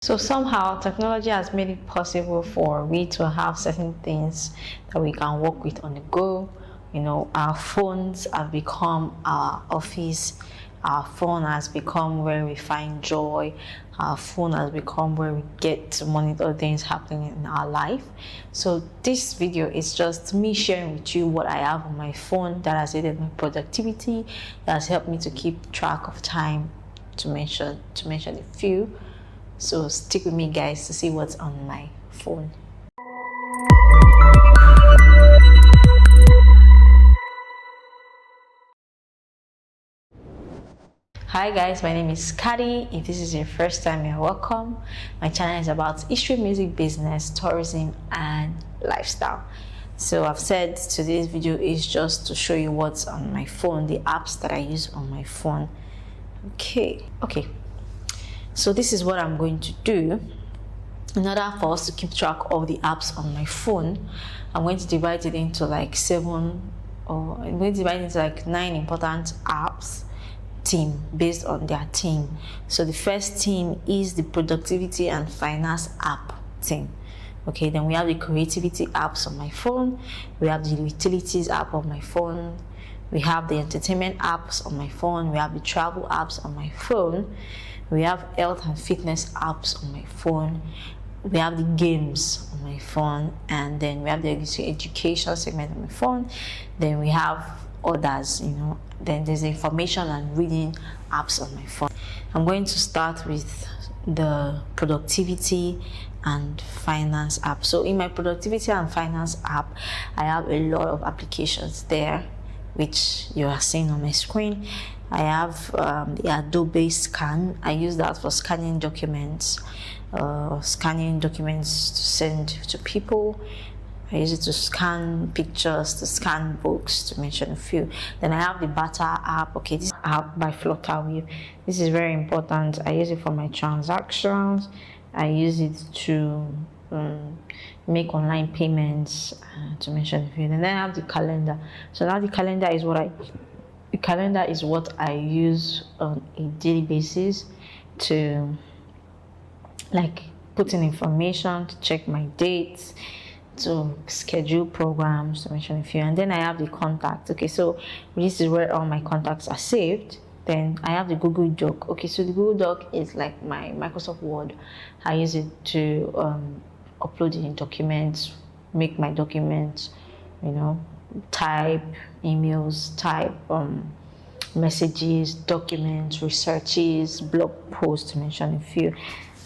So somehow technology has made it possible for we to have certain things that we can work with on the go. You know, our phones have become our office. Our phone has become where we find joy. Our phone has become where we get to monitor things happening in our life. So this video is just me sharing with you what I have on my phone that has aided my productivity, that has helped me to keep track of time, to mention a few. So stick with me, guys, to see what's on my phone. Hi guys, my name is Kadi. If this is your first time, you're welcome. My channel is about history, music, business, tourism, and lifestyle. So I've said today's video is just to show you what's on my phone, the apps that I use on my phone. Okay. So this is what I'm going to do. In order for us to keep track of the apps on my phone, I'm going to divide it into like 9 important apps team based on their team. So the first team is the productivity and finance app team. Okay, then we have the creativity apps on my phone, we have the utilities app on my phone, we have the entertainment apps on my phone, we have the travel apps on my phone, we have health and fitness apps on my phone, we have the games on my phone, and then we have the education segment on my phone. Then we have others, then there's the information and reading apps on my phone. I'm going to start with the productivity and finance app. So in my productivity and finance app, I have a lot of applications there, which you are seeing on my screen. I have the Adobe Scan. I use that for scanning documents to send to people. I use it to scan pictures, to scan books, to mention a few. Then I have the Bata app. Okay, this app by Flutterwave. This is very important. I use it for my transactions. I use it to make online payments, to mention a few. And then I have the calendar. So now the calendar is what I use on a daily basis to put in information, to check my dates, to schedule programs, to mention a few. And then I have the contacts. Okay, so this is where all my contacts are saved. Then I have the Google Doc. Okay, so the Google Doc is like my Microsoft Word. I use it to upload the documents, make my documents, type emails, type messages, documents, researches, blog posts, to mention a few.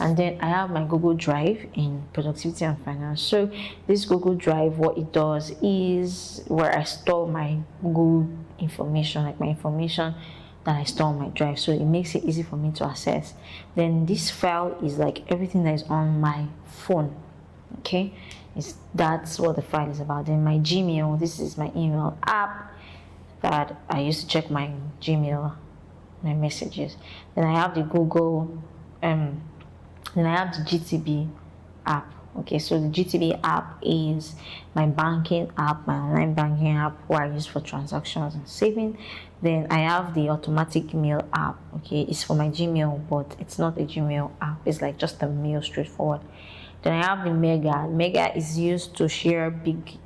And then I have my Google Drive in productivity and finance. So this Google Drive, what it does is where I store my Google information, like my information that I store on my drive. So it makes it easy for me to access. Then this file is like everything that is on my phone. Okay, that's what the file is about. Then my Gmail, this is my email app that I used to check my Gmail, my messages. Then I have the Google, then I have the GTB app. Okay, so the GTB app is my banking app, my online banking app, where I use for transactions and saving. Then I have the automatic mail app. Okay, it's for my Gmail, but it's not a Gmail app. It's like just a mail, straightforward. Then I have the Mega. Mega is used to share big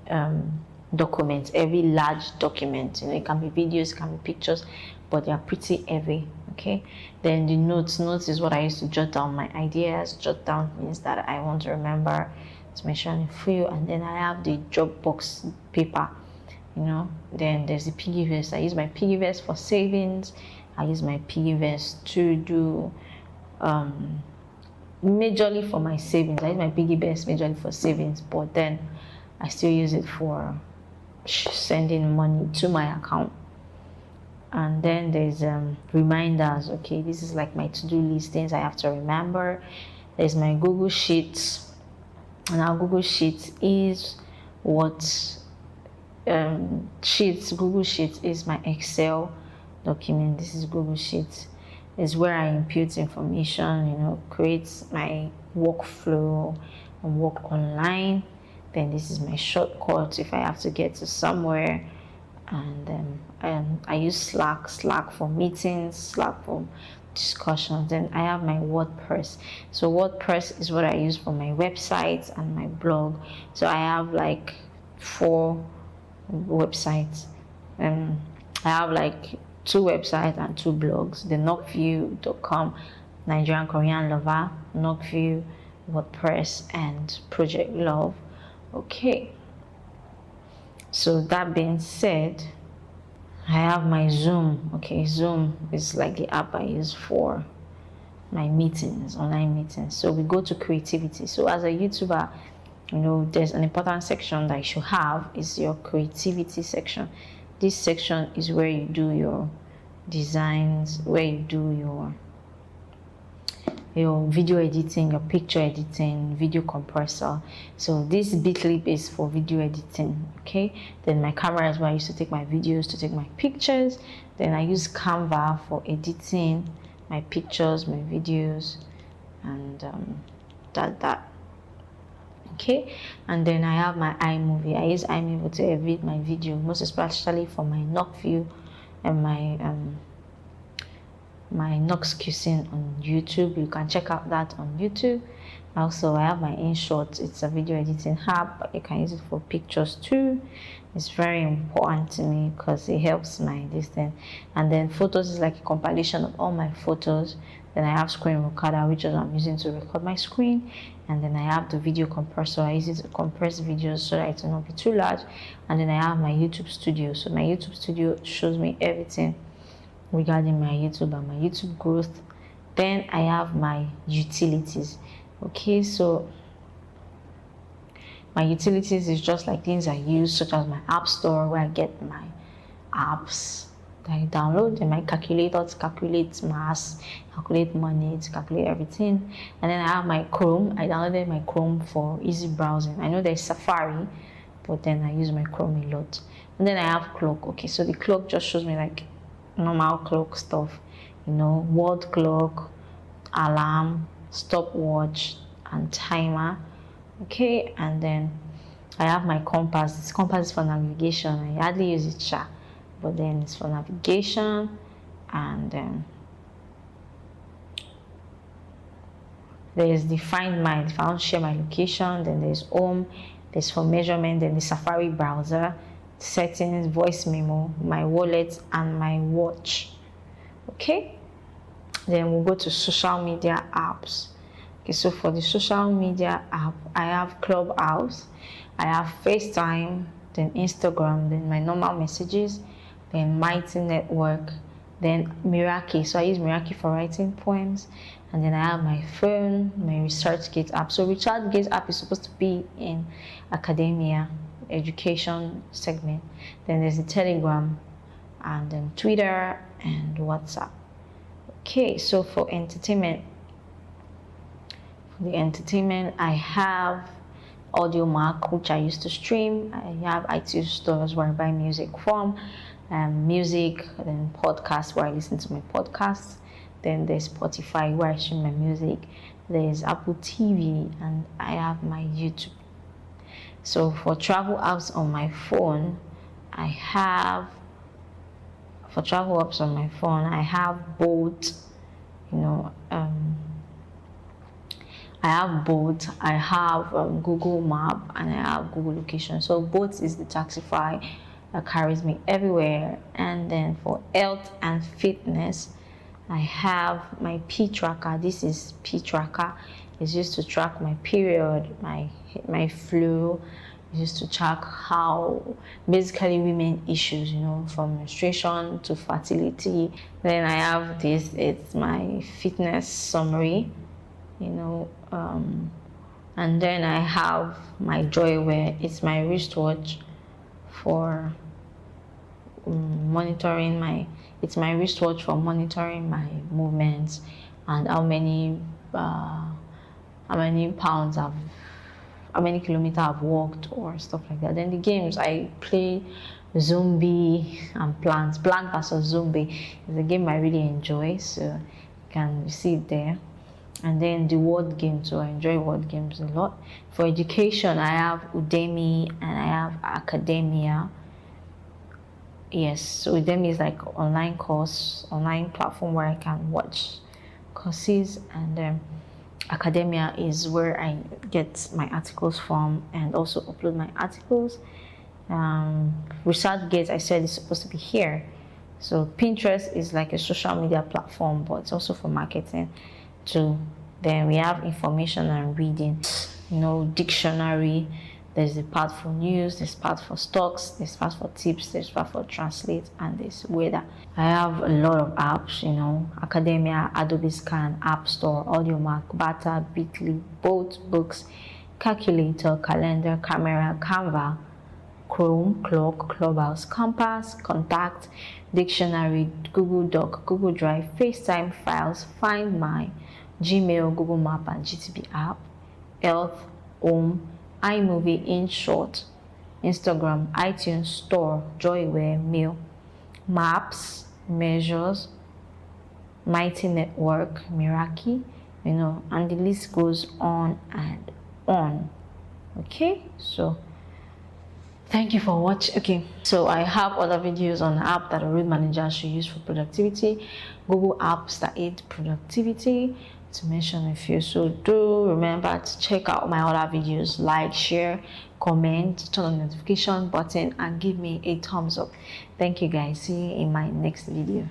documents, every large document. It can be videos, it can be pictures, but they are pretty heavy. Okay, then the notes is what I used to jot down my ideas, jot down things that I want to remember, to mention a few. And then I have the Dropbox paper. Then there's the Piggyvest. I use my Piggyvest for savings. I use my Piggyvest to do majorly for my savings. I use my Piggyvest majorly for savings, but then I still use it for sending money to my account. And then there's reminders. Okay, this is like my to-do list, things I have to remember. There's my Google Sheets, and our Google Sheets is what Google Sheets is my Excel document. This is Google Sheets. Is where I input information, create my workflow and work online. Then this is my shortcut if I have to get to somewhere. And I use Slack for meetings, Slack for discussions. Then I have my WordPress. So WordPress is what I use for my websites and my blog. So I have like 4 websites. I have like 2 websites and 2 blogs. The knockview.com, Nigerian Korean lover, Knockview, WordPress, and Project Love. Okay, so that being said, I have my Zoom. Okay, Zoom is like the app I use for my meetings, online meetings. So we go to creativity. So as a YouTuber, there's an important section that you should have is your creativity section. This section is where you do your designs, where you do your video editing, your picture editing, video compressor. So this Bitlib is for video editing. Okay, then my camera is where I used to take my videos, to take my pictures. Then I use Canva for editing my pictures, my videos, and that. Okay, and then I have my Imovie. I use Imovie to edit my video, most especially for my Knockview and my Knox Cuisine on YouTube. You can check out that on YouTube. Also, I have my InShot. It's a video editing app, but you can use it for pictures too. It's very important to me because it helps my distance. And then photos is like a compilation of all my photos. Then I have screen recorder, which is I'm using to record my screen. And then I have the video compressor. I use it to compress videos so that it will not be too large. And then I have my YouTube studio. So my YouTube studio shows me everything regarding my YouTube and my YouTube growth. Then I have my utilities. Okay, so my utilities is just like things I use, such as my app store, where I get my apps that I download, and my calculator to calculate mass, calculate money, to calculate everything. And then I have my Chrome. I downloaded my Chrome for easy browsing. I know there's Safari, but then I use my Chrome a lot. And then I have clock. Okay, so the clock just shows me like normal clock stuff, word clock, alarm, stopwatch, and timer. Okay, and then I have my compass. This compass is for navigation. I hardly use it, but then it's for navigation. And then there's the Find My. If I want to share my location, then there's home. There's for measurement. Then the Safari browser, settings, voice memo, my wallet, and my watch. Okay, then we'll go to social media apps. Okay, so for the social media app, I have Clubhouse, I have FaceTime, then Instagram, then my normal messages, then Mighty Network, then Meraki. So I use Meraki for writing poems. And then I have my phone, my ResearchGate app. So ResearchGate app is supposed to be in academia, education segment. Then there's the Telegram, and then Twitter and WhatsApp. Okay, so for entertainment, I have AudioMac, which I used to stream. I have iTunes stores where I buy music from, then podcasts where I listen to my podcasts. Then there's Spotify where I stream my music. There's Apple TV, and I have my YouTube. So for travel apps on my phone, I have Bolt. I have Bolt, I have Google Map, and I have Google Location. So Bolt is the taxify that carries me everywhere. And then for health and fitness, I have my P tracker. This is P tracker. It's used to track my period, my flow. It's used to track how basically women issues, from menstruation to fertility. Then I have this. It's my fitness summary, and then I have my Joywear. It's my wristwatch for monitoring my movements and how many kilometers I've walked or stuff like that. Then the games, I play Zombie and Plants vs Zombie. It's a game I really enjoy, so you can see it there. And then the word games, so I enjoy word games a lot. For education, I have Udemy and I have Academia. Yes, so Udemy is like online course, online platform where I can watch courses, and academia is where I get my articles from and also upload my articles. ResearchGate, I said, is supposed to be here. So Pinterest is like a social media platform, but it's also for marketing too. Then we have information and reading, dictionary. There's a part for news, there's part for stocks, there's part for tips, there's part for translate, and there's weather. I have a lot of apps, Academia, Adobe Scan, App Store, AudioMac, Bata, Bitly, Both, Books, Calculator, Calendar, Camera, Canva, Chrome, Clock, Clubhouse, Compass, Contact, Dictionary, Google Doc, Google Drive, FaceTime, Files, Find My, Gmail, Google Map, and GTB app, Health, Home, Imovie, in short, Instagram, iTunes Store, Joyware, Mail, Maps, Measures, Mighty Network, Meraki, and the list goes on and on. Okay, so thank you for watching. Okay, so I have other videos on the app that a road manager should use for productivity, Google apps that aid productivity, to mention a few. So do remember to check out my other videos, like, share, comment, turn on the notification button, and give me a thumbs up. Thank you guys. See you in my next video.